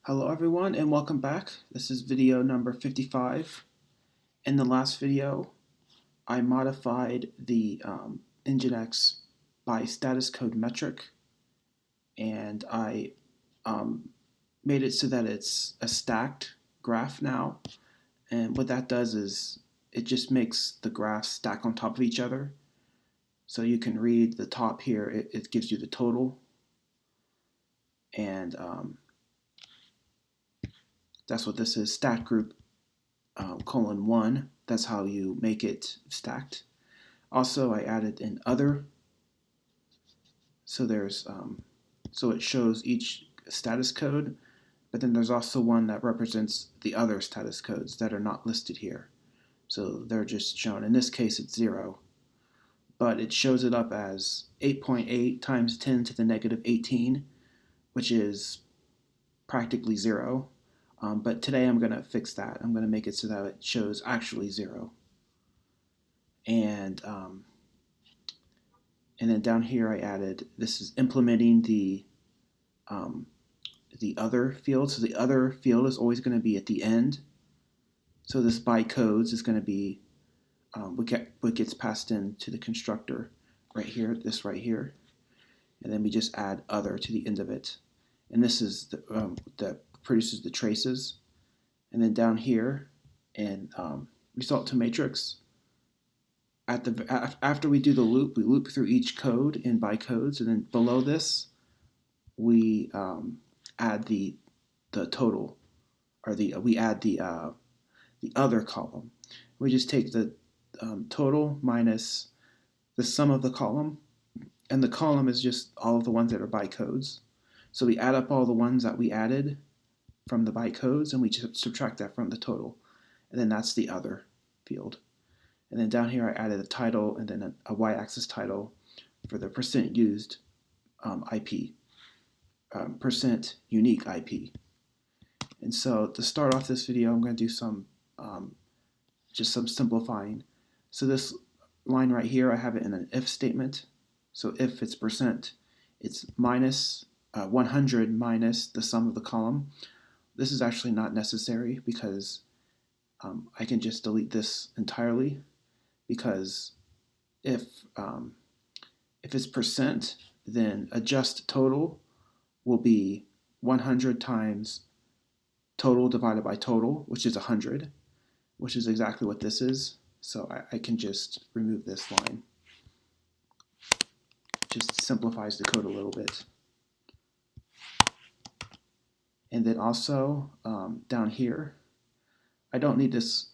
Hello everyone and welcome back. This is video number 55. In the last video, I modified the Nginx by status code metric, and I made it so that it's a stacked graph now. And what that does is it just makes the graphs stack on top of each other. So you can read the top here, it gives you the total, and that's what this is, stack group colon 1. That's how you make it stacked. Also, I added an other, so there's so it shows each status code, but then there's also one that represents the other status codes that are not listed here. So they're just shown. In this case, it's 0, but it shows it up as 8.8 times 10 to the negative 18, which is practically 0. But today I'm going to fix that. I'm going to make it so that it shows actually 0. And then down here I added, this is implementing the other field. So the other field is always going to be at the end. So this bytecodes is going to be what gets passed into the constructor right here, this right here. And then we just add other to the end of it. And this is that produces the traces. And then down here in result to matrix, after we do the loop, we loop through each code in bytecodes, and then below this, we add the total, or we add the other column. We just take the total minus the sum of the column, and the column is just all of the ones that are bytecodes. So we add up all the ones that we added from the bytecodes, and we just subtract that from the total, and then that's the other field. And then down here I added a title and then a y-axis title for the percent used IP, percent unique IP. And so to start off this video, I'm going to do some just some simplifying. So this line right here, I have it in an if statement. So if it's percent, it's minus 100 minus the sum of the column. This is actually not necessary because I can just delete this entirely, because if it's percent, then adjust total will be 100 times total divided by total, which is 100, which is exactly what this is. So I can just remove this line. Just simplifies the code a little bit. And then also down here, I don't need this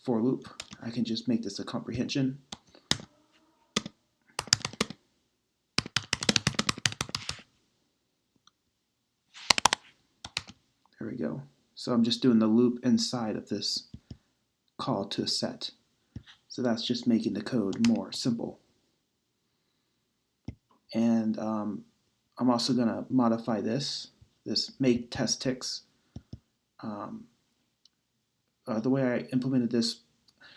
for loop. I can just make this a comprehension. There we go. So I'm just doing the loop inside of this call to a set. So that's just making the code more simple. And I'm also going to modify this make test ticks. The way I implemented this,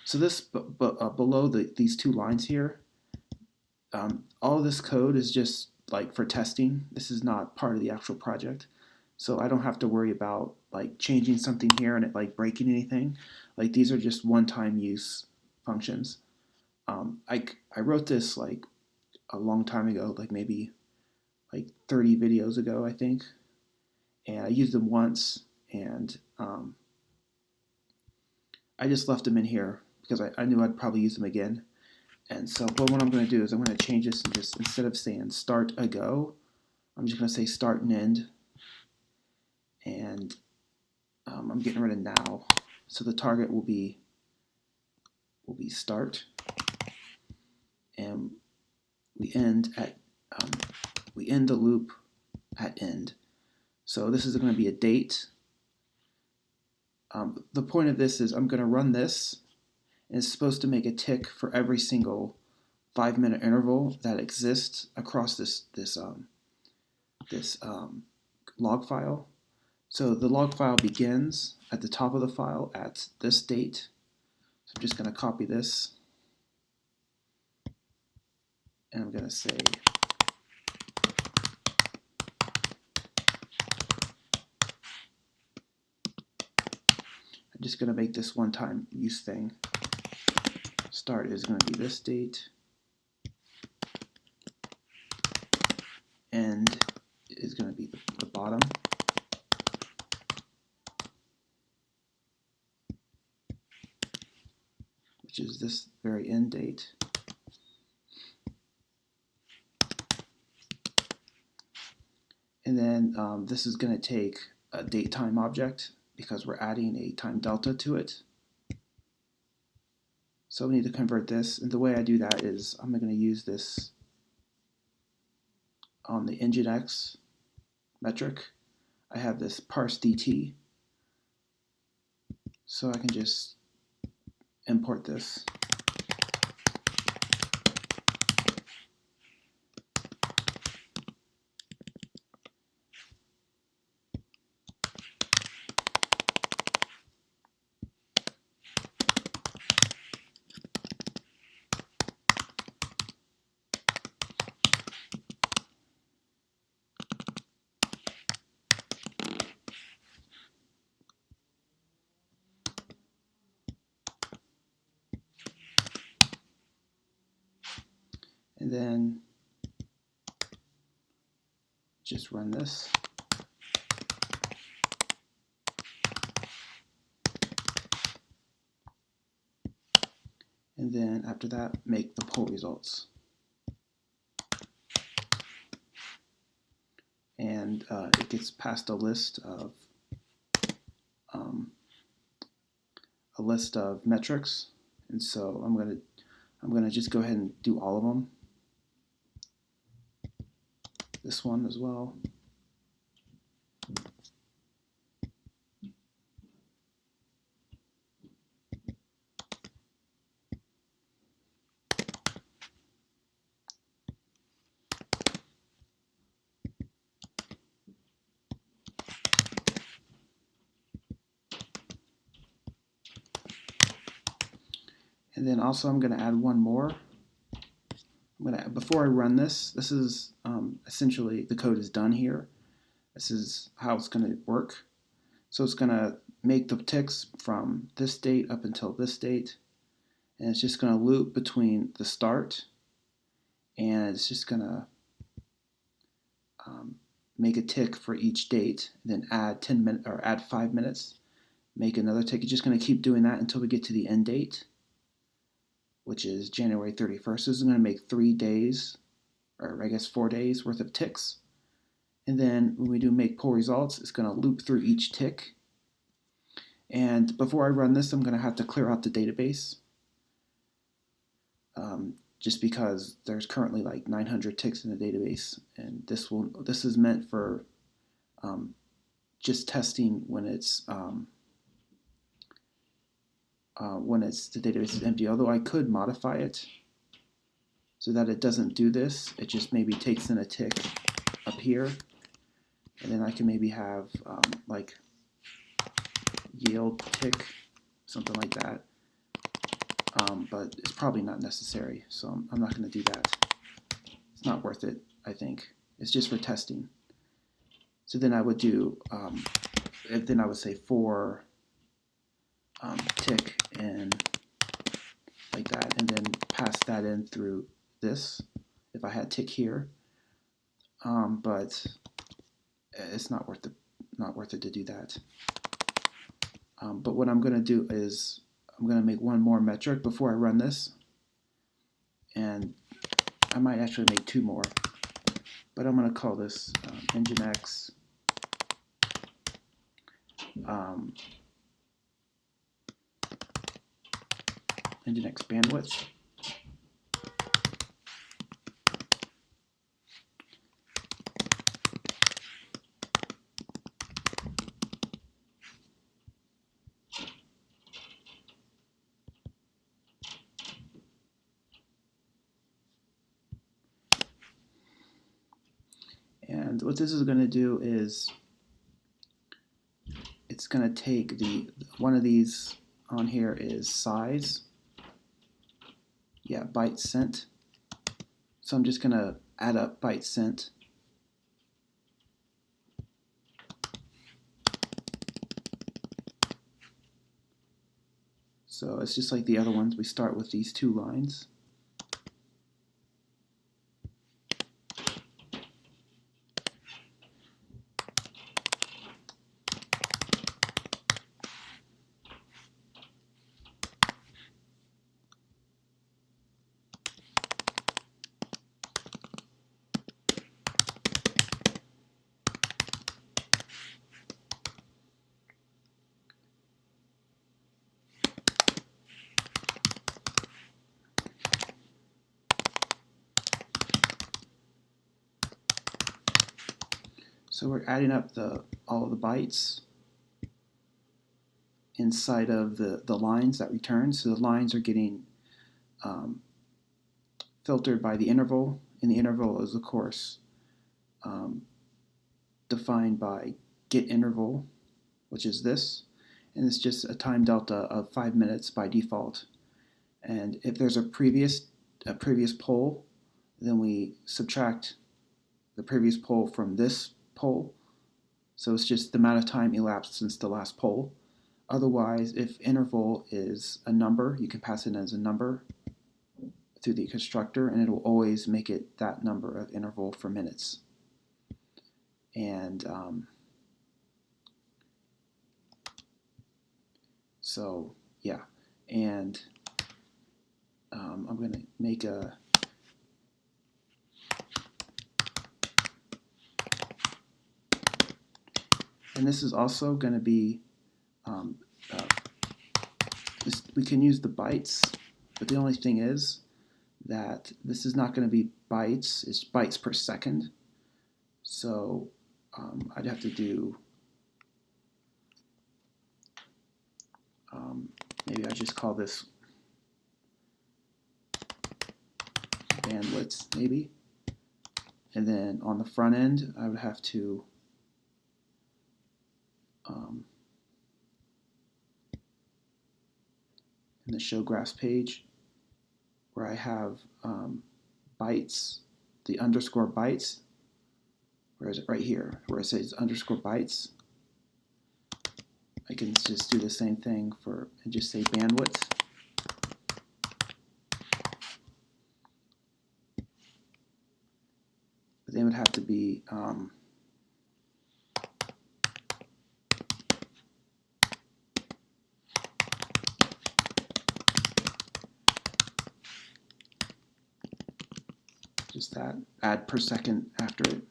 so this below these two lines here, all this code is just like for testing. This is not part of the actual project, so I don't have to worry about like changing something here and it like breaking anything. Like these are just one-time use functions. I wrote this like a long time ago, like maybe like 30 videos ago, I think, and I used them once, and I just left them in here because I knew I'd probably use them again. And so what I'm going to do is I'm going to change this, and just instead of saying start a go, I'm just going to say start and end. And I'm getting rid of now. So the target will be start, and we end the loop at end. So this is going to be a date. The point of this is I'm going to run this, and it's supposed to make a tick for every single 5-minute interval that exists across this log file. So the log file begins at the top of the file at this date. So I'm just going to copy this, and I'm going to say just going to make this one-time use thing. Start is going to be this date. End is going to be the bottom. Which is this very end date. And then this is going to take a date time object because we're adding a time delta to it. So we need to convert this, and the way I do that is I'm going to use this on the Nginx metric. I have this parse dt, so I can just import this. And then just run this. And then after that, make the poll results. And it gets past a list of metrics. And so I'm gonna just go ahead and do all of them. This one as well. And then also I'm going to add one more. Before I run this, this is essentially the code is done here. This is how it's going to work. So it's going to make the ticks from this date up until this date, and it's just going to loop between the start, and it's just going to make a tick for each date, and then add 10 minutes or add 5 minutes, make another tick. It's just going to keep doing that until we get to the end date, which is January 31st. This is going to make 3 days, or I guess 4 days worth of ticks. And then when we do make poll results, it's going to loop through each tick. And before I run this, I'm going to have to clear out the database. Just because there's currently like 900 ticks in the database, and this is meant for just testing when it's the database is empty. Although I could modify it so that it doesn't do this. It just maybe takes in a tick up here, and then I can maybe have like yield tick, something like that. But it's probably not necessary, so I'm not going to do that. It's not worth it, I think. It's just for testing. So then I would do, then I would say for tick and like that, and then pass that in through this if I had tick here. But it's not worth it to do that. But what I'm going to do is I'm going to make one more metric before I run this, and I might actually make 2 more, but I'm going to call this Nginx Nginx bandwidth. And what this is going to do is it's going to take one of these on here is size. Yeah, bytes sent. So I'm just going to add up bytes sent. So it's just like the other ones. We start with these two lines. So we're adding up all of the bytes inside of the lines that return. So the lines are getting filtered by the interval, and the interval is, of course, um, defined by get interval, which is this, and it's just a time delta of 5 minutes by default. And if there's a previous poll, then we subtract the previous poll from this poll. So it's just the amount of time elapsed since the last poll. Otherwise, if interval is a number, you can pass it as a number through the constructor, and it will always make it that number of interval for minutes. And so, yeah. And I'm going to make a and this is also going to be we can use the bytes, but the only thing is that this is not going to be bytes, it's bytes per second. So I'd have to do maybe I just call this bandwidth, maybe. And then on the front end, I would have to in the show graphs page, where I have bytes, the underscore bytes, where is it? Right here, where it says underscore bytes. I can just do the same thing and just say bandwidth. But then it would have to be just that, add per second after it.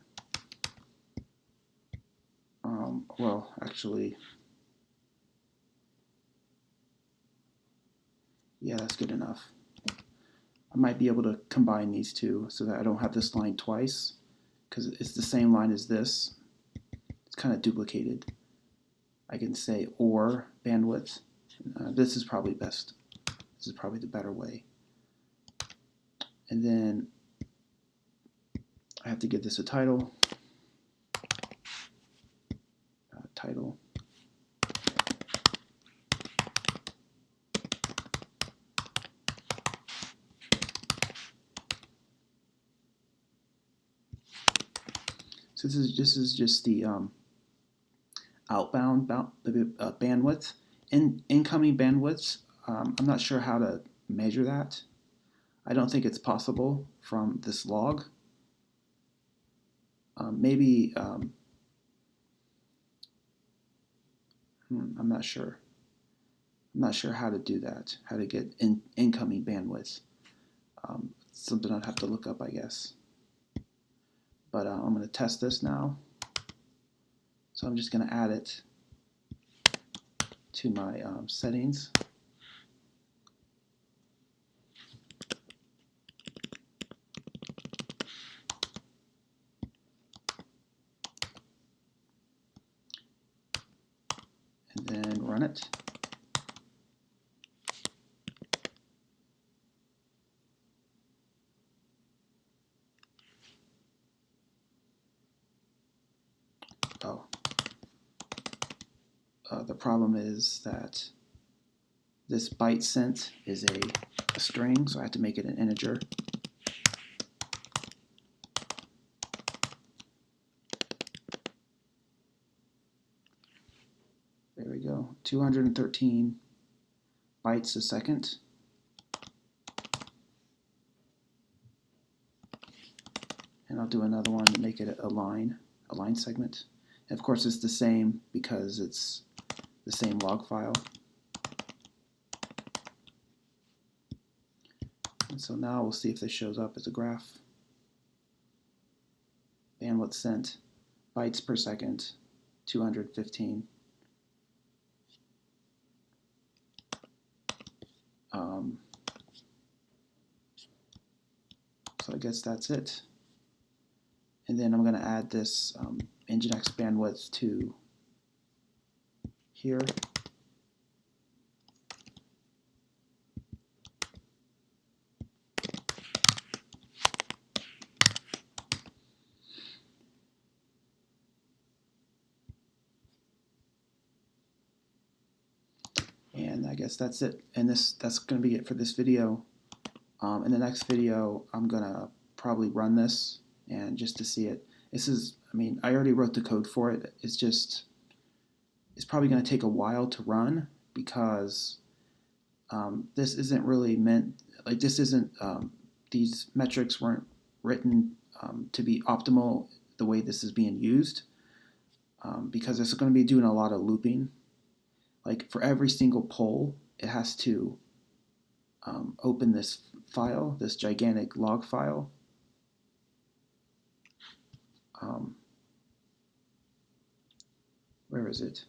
Well, actually, yeah, that's good enough. I might be able to combine these two so that I don't have this line twice, because it's the same line as this. It's kind of duplicated. I can say or bandwidth. This is probably best. This is probably the better way. And then I have to give this a title. Title. So this is just the outbound bandwidth. Incoming bandwidths, I'm not sure how to measure that. I don't think it's possible from this log. Maybe I'm not sure. I'm not sure how to do that. How to get incoming bandwidth. Something I'd have to look up, I guess. But I'm going to test this now. So I'm just going to add it to my settings. And then run it. Oh. The problem is that this byte sent is a string, so I have to make it an integer. There we go, 213 bytes a second. And I'll do another one to make it a line segment. And of course, it's the same because it's the same log file. And so now we'll see if this shows up as a graph. Bandwidth sent, bytes per second, 215. So I guess that's it. And then I'm going to add this Nginx bandwidth to here. And I guess that's it. And that's going to be it for this video. In the next video, I'm going to probably run this and just to see it. This is, I mean, I already wrote the code for it. It's probably going to take a while to run because this isn't really meant, like this isn't, these metrics weren't written to be optimal the way this is being used because it's going to be doing a lot of looping. Like for every single poll, it has to open this file, this gigantic log file. Where is it?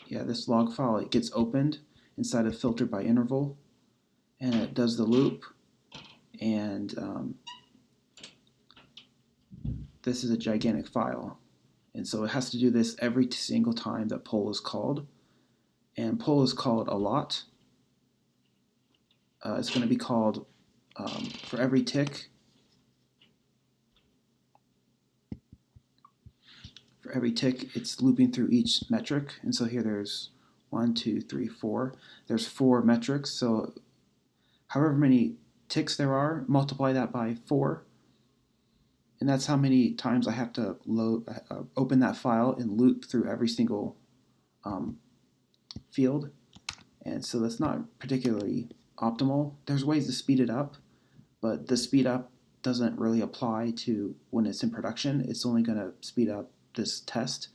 Yeah, this log file, it gets opened inside of filter by interval, and it does the loop, and this is a gigantic file. And so it has to do this every single time that poll is called. And poll is called a lot. It's going to be called for every tick. For every tick, it's looping through each metric. And so here there's 1, 2, 3, 4. There's 4 metrics. So however many ticks there are, multiply that by 4. And that's how many times I have to open that file and loop through every single field. And so that's not particularly optimal. There's ways to speed it up, but the speed up doesn't really apply to when it's in production. It's only going to speed up this test.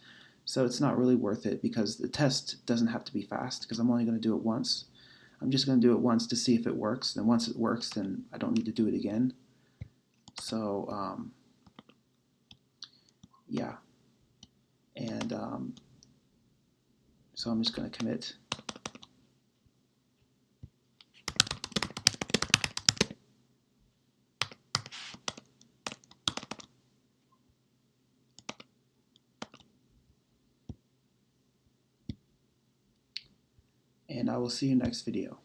So it's not really worth it because the test doesn't have to be fast because I'm only going to do it once. I'm just going to do it once to see if it works. And once it works, then I don't need to do it again. So, yeah. And so I'm just going to commit. And I will see you next video.